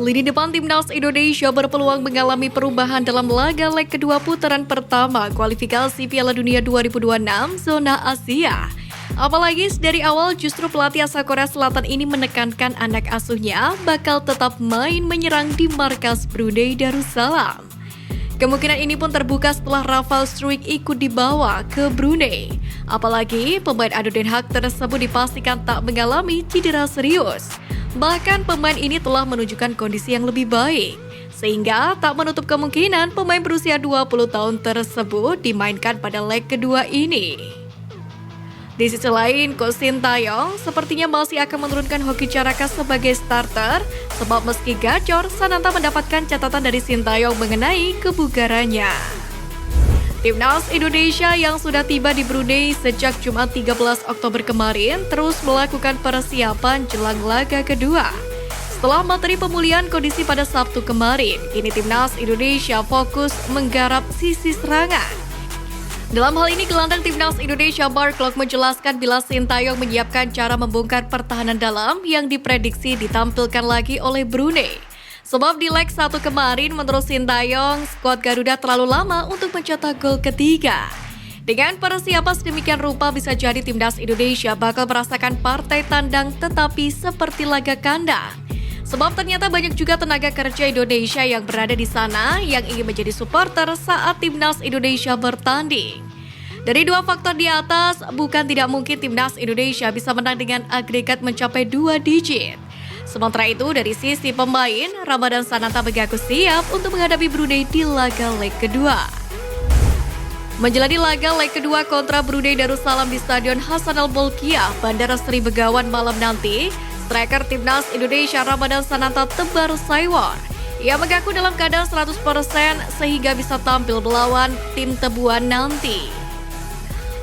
Lini depan Timnas Indonesia berpeluang mengalami perubahan dalam laga leg kedua putaran pertama kualifikasi Piala Dunia 2026 zona Asia. Apalagi dari awal justru pelatih asal Korea Selatan ini menekankan anak asuhnya bakal tetap main menyerang di markas Brunei Darussalam. Kemungkinan ini pun terbuka setelah Rafael Struijk ikut dibawa ke Brunei. Apalagi pemain adu Den Haag tersebut dipastikan tak mengalami cedera serius. Bahkan pemain ini telah menunjukkan kondisi yang lebih baik, sehingga tak menutup kemungkinan pemain berusia 20 tahun tersebut dimainkan pada leg kedua ini. Di sisi lain, Coach Sintayong sepertinya masih akan menurunkan Hoki Caraka sebagai starter, sebab meski gacor, Sananta mendapatkan catatan dari Sintayong mengenai kebugarannya. Timnas Indonesia yang sudah tiba di Brunei sejak Jumat 13 Oktober kemarin terus melakukan persiapan jelang laga kedua. Setelah materi pemulihan kondisi pada Sabtu kemarin, kini Timnas Indonesia fokus menggarap sisi serangan. Dalam hal ini, gelandang Timnas Indonesia Mark Klok menjelaskan bila Sintayong menyiapkan cara membongkar pertahanan dalam yang diprediksi ditampilkan lagi oleh Brunei. Sebab di leg 1 kemarin, menurut Sintayong, skuad Garuda terlalu lama untuk mencetak gol ketiga. Dengan persiapan sedemikian rupa, bisa jadi Timnas Indonesia bakal merasakan partai tandang tetapi seperti laga kandang. Sebab ternyata banyak juga tenaga kerja Indonesia yang berada di sana yang ingin menjadi supporter saat Timnas Indonesia bertanding. Dari dua faktor di atas, bukan tidak mungkin Timnas Indonesia bisa menang dengan agregat mencapai 2 digit. Sementara itu, dari sisi pemain, Ramadhan Sananta mengaku siap untuk menghadapi Brunei di laga leg kedua. Menjalani laga leg kedua kontra Brunei Darussalam di Stadion Hassanal Bolkiah, Bandara Sri Begawan malam nanti, striker Timnas Indonesia Ramadhan Sananta tebar saiwar. Ia mengaku dalam keadaan 100% sehingga bisa tampil melawan tim Tebuan nanti.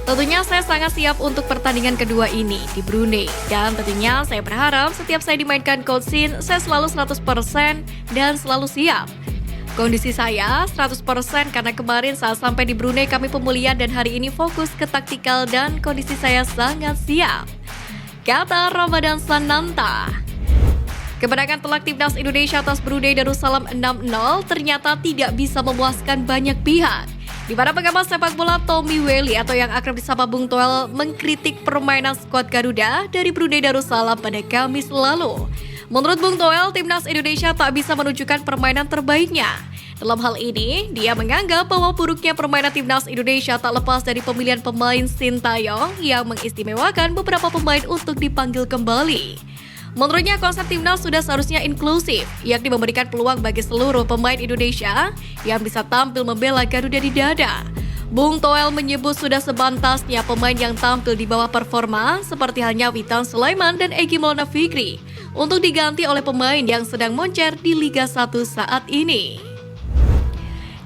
Tentunya saya sangat siap untuk pertandingan kedua ini di Brunei. Dan tentunya saya berharap setiap saya dimainkan Coach Sin, saya selalu 100% dan selalu siap. Kondisi saya 100% karena kemarin saat sampai di Brunei kami pemulihan dan hari ini fokus ke taktikal dan kondisi saya sangat siap, kata Ramadhan Sananta. Kemenangan telak Timnas Indonesia atas Brunei Darussalam 6-0 ternyata tidak bisa memuaskan banyak pihak. Di mana pengamat sepak bola Tommy Welly atau yang akrab disapa Bung Toel mengkritik permainan skuad Garuda dari Brunei Darussalam pada Kamis lalu. Menurut Bung Toel, Timnas Indonesia tak bisa menunjukkan permainan terbaiknya. Dalam hal ini, dia menganggap bahwa buruknya permainan Timnas Indonesia tak lepas dari pemilihan pemain Sintayong yang mengistimewakan beberapa pemain untuk dipanggil kembali. Menurutnya konsep Timnas sudah seharusnya inklusif, yakni memberikan peluang bagi seluruh pemain Indonesia yang bisa tampil membela Garuda di dada. Bung Toel menyebut sudah sebantasnya pemain yang tampil di bawah performa seperti halnya Witan Sulaiman dan Egy Maulana Fikri untuk diganti oleh pemain yang sedang moncer di Liga 1 saat ini.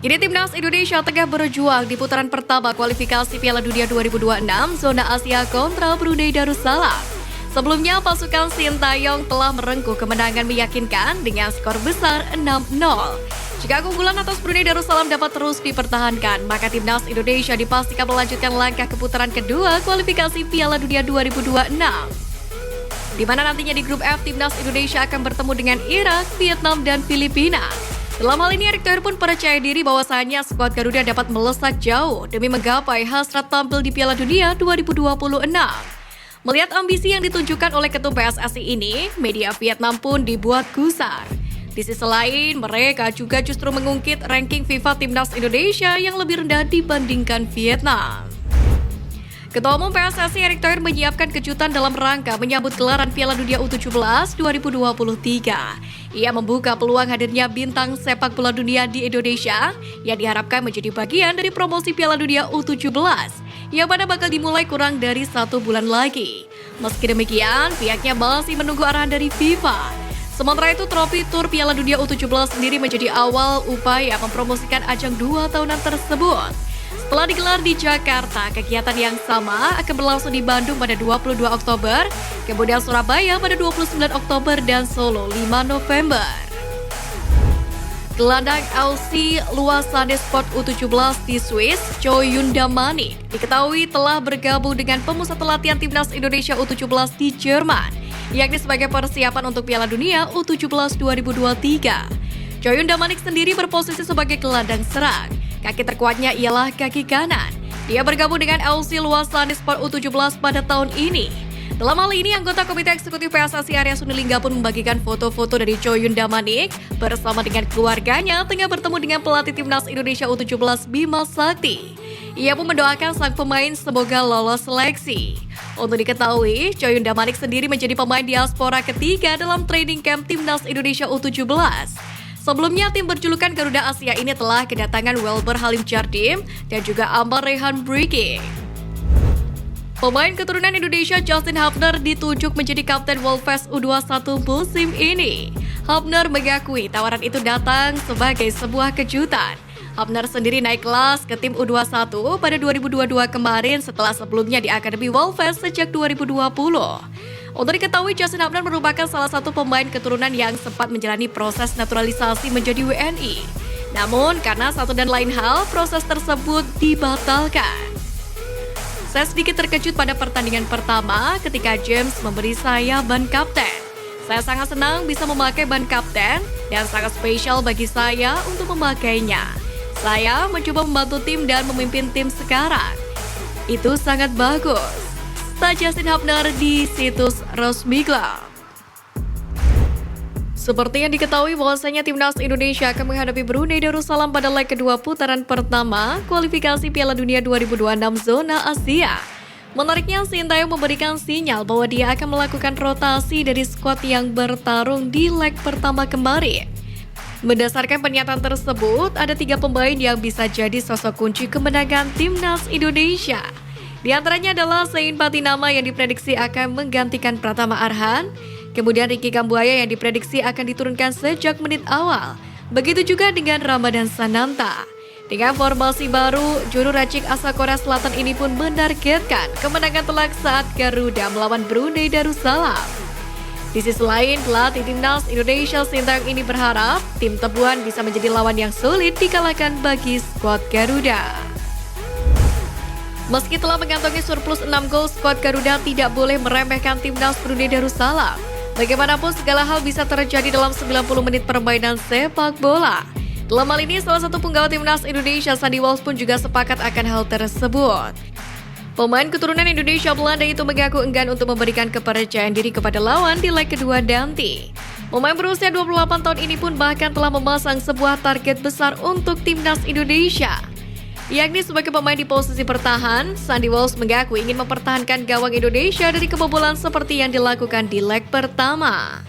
Kini Timnas Indonesia tengah berjuang di putaran pertama kualifikasi Piala Dunia 2026 zona Asia kontra Brunei Darussalam. Sebelumnya, pasukan Sintayong telah merengkuh kemenangan meyakinkan dengan skor besar 6-0. Jika keunggulan atas Brunei Darussalam dapat terus dipertahankan, maka Timnas Indonesia dipastikan melanjutkan langkah ke putaran kedua kualifikasi Piala Dunia 2026. Di mana nantinya di grup F, Timnas Indonesia akan bertemu dengan Irak, Vietnam, dan Filipina. Dalam hal ini, Erick Thohir pun percaya diri bahwasannya skuad Garuda dapat melesat jauh demi menggapai hasrat tampil di Piala Dunia 2026. Melihat ambisi yang ditunjukkan oleh ketum PSSI ini, media Vietnam pun dibuat gusar. Di sisi lain, mereka juga justru mengungkit ranking FIFA Timnas Indonesia yang lebih rendah dibandingkan Vietnam. Ketua Umum PSSI Erick Thohir menyiapkan kejutan dalam rangka menyambut gelaran Piala Dunia U17 2023. Ia membuka peluang hadirnya bintang sepak bola dunia di Indonesia yang diharapkan menjadi bagian dari promosi Piala Dunia U17 yang pada bakal dimulai kurang dari 1 bulan lagi. Meski demikian, pihaknya masih menunggu arahan dari FIFA. Sementara itu, trofi tur Piala Dunia U17 sendiri menjadi awal upaya mempromosikan ajang 2 tahunan tersebut. Setelah digelar di Jakarta, kegiatan yang sama akan berlangsung di Bandung pada 22 Oktober, kemudian Surabaya pada 29 Oktober dan Solo 5 November. Gelandang LC Luasane Sport U17 di Swiss, Choi Yundamani, diketahui telah bergabung dengan pemusat latihan Timnas Indonesia U17 di Jerman, yakni sebagai persiapan untuk Piala Dunia U17 2023. Choi Yundamani sendiri berposisi sebagai gelandang serang. Kaki terkuatnya ialah kaki kanan. Dia bergabung dengan LC Luasane Sport U17 pada tahun ini. Dalam hal ini, anggota Komite Eksekutif PSSI Arya Sinulinga pun membagikan foto-foto dari Choi Yundamani bersama dengan keluarganya tengah bertemu dengan pelatih Timnas Indonesia U17 Bima Sakti. Ia pun mendoakan sang pemain semoga lolos seleksi. Untuk diketahui, Choi Yundamani sendiri menjadi pemain diaspora ketiga dalam training camp Timnas Indonesia U17. Sebelumnya, tim berjulukan Garuda Asia ini telah kedatangan Welber Halim Jardim dan juga Amar Rehan Brigi. Pemain keturunan Indonesia Justin Hubner ditunjuk menjadi Kapten Wolves U21 musim ini. Hubner mengakui tawaran itu datang sebagai sebuah kejutan. Hubner sendiri naik kelas ke tim U21 pada 2022 kemarin setelah sebelumnya di Akademi Wolves sejak 2020. Untuk diketahui, Justin Hubner merupakan salah satu pemain keturunan yang sempat menjalani proses naturalisasi menjadi WNI. Namun, karena satu dan lain hal, proses tersebut dibatalkan. Saya sedikit terkejut pada pertandingan pertama ketika James memberi saya ban kapten. Saya sangat senang bisa memakai ban kapten dan sangat spesial bagi saya untuk memakainya. Saya mencoba membantu tim dan memimpin tim sekarang. Itu sangat bagus. Justin Hubner di situs resmi klub. Seperti yang diketahui bahwasanya Timnas Indonesia akan menghadapi Brunei Darussalam pada leg kedua putaran pertama kualifikasi Piala Dunia 2026 zona Asia. Menariknya, Sintayong memberikan sinyal bahwa dia akan melakukan rotasi dari skuad yang bertarung di leg pertama kemarin. Berdasarkan pernyataan tersebut, ada 3 pemain yang bisa jadi sosok kunci kemenangan Timnas Indonesia. Di antaranya adalah Zain Patinama yang diprediksi akan menggantikan Pratama Arhan. Kemudian Ricky Kambuaya yang diprediksi akan diturunkan sejak menit awal. Begitu juga dengan Ramadan Sananta. Dengan formasi baru, juru racik asal Korea Selatan ini pun menargetkan kemenangan telak saat Garuda melawan Brunei Darussalam. Di sisi lain, pelatih Timnas Indonesia Sintayong ini berharap tim Tebuan bisa menjadi lawan yang sulit dikalahkan bagi skuad Garuda. Meski telah mengantongi surplus 6 gol, skuad Garuda tidak boleh meremehkan Timnas Brunei Darussalam. Bagaimanapun segala hal bisa terjadi dalam 90 menit permainan sepak bola. Dalam hal ini, salah satu penggawa Timnas Indonesia, Sandy Walsh pun juga sepakat akan hal tersebut. Pemain keturunan Indonesia Belanda itu mengaku enggan untuk memberikan kepercayaan diri kepada lawan di leg kedua nanti. Pemain berusia 28 tahun ini pun bahkan telah memasang sebuah target besar untuk Timnas Indonesia. Yakni sebagai pemain di posisi bertahan, Sandy Walsh mengaku ingin mempertahankan gawang Indonesia dari kebobolan seperti yang dilakukan di leg pertama.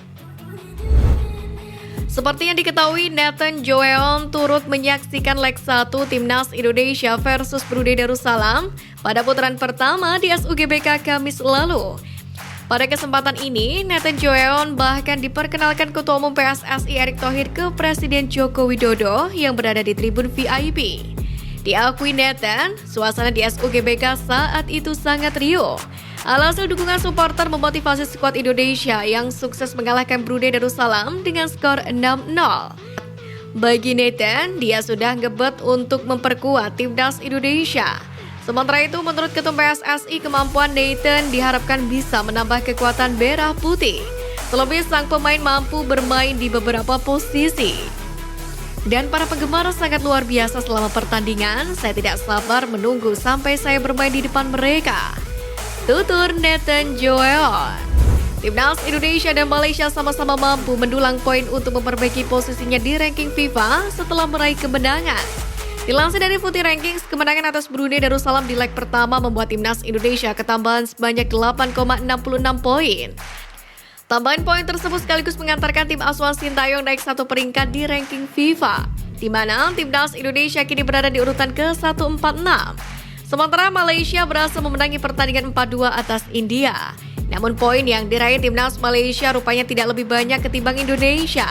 Seperti yang diketahui, Nathan Joeon turut menyaksikan leg 1 Timnas Indonesia versus Brunei Darussalam pada putaran pertama di SUGBK Kamis lalu. Pada kesempatan ini, Nathan Joeon bahkan diperkenalkan Ketua Umum PSSI Erick Thohir ke Presiden Joko Widodo yang berada di tribun VIP. Diakui Nathan, suasana di SUGBK saat itu sangat riuh. Alhasil dukungan supporter memotivasi skuad Indonesia yang sukses mengalahkan Brunei Darussalam dengan skor 6-0. Bagi Nathan, dia sudah ngebet untuk memperkuat Timnas Indonesia. Sementara itu, menurut Ketum PSSI, kemampuan Nathan diharapkan bisa menambah kekuatan merah putih. Terlebih sang pemain mampu bermain di beberapa posisi. Dan para penggemar sangat luar biasa selama pertandingan. Saya tidak sabar menunggu sampai saya bermain di depan mereka. Tutur Nathan Joeon. Timnas Indonesia dan Malaysia sama-sama mampu mendulang poin untuk memperbaiki posisinya di ranking FIFA setelah meraih kemenangan. Dilansir dari Footy Rankings, kemenangan atas Brunei Darussalam di leg pertama membuat Timnas Indonesia ketambahan sebanyak 8,66 poin. Tambahan poin tersebut sekaligus mengantarkan tim asuhan Sintayong naik 1 peringkat di ranking FIFA, di mana Timnas Indonesia kini berada di urutan ke-146. Sementara Malaysia berhasil memenangi pertandingan 4-2 atas India. Namun poin yang diraih Timnas Malaysia rupanya tidak lebih banyak ketimbang Indonesia.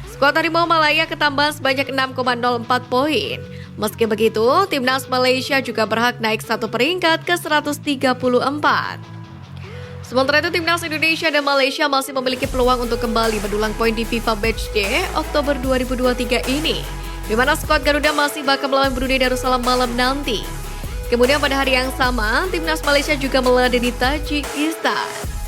Skuad Harimau Malaya ketambahan sebanyak 6,04 poin. Meski begitu, Timnas Malaysia juga berhak naik 1 peringkat ke 134. Sementara itu, timnas Indonesia dan Malaysia masih memiliki peluang untuk kembali mendulang poin di FIFA Matchday Oktober 2023 ini, di mana skuad Garuda masih bakal melawan Brunei Darussalam malam nanti. Kemudian pada hari yang sama, timnas Malaysia juga meladeni Tajikistan.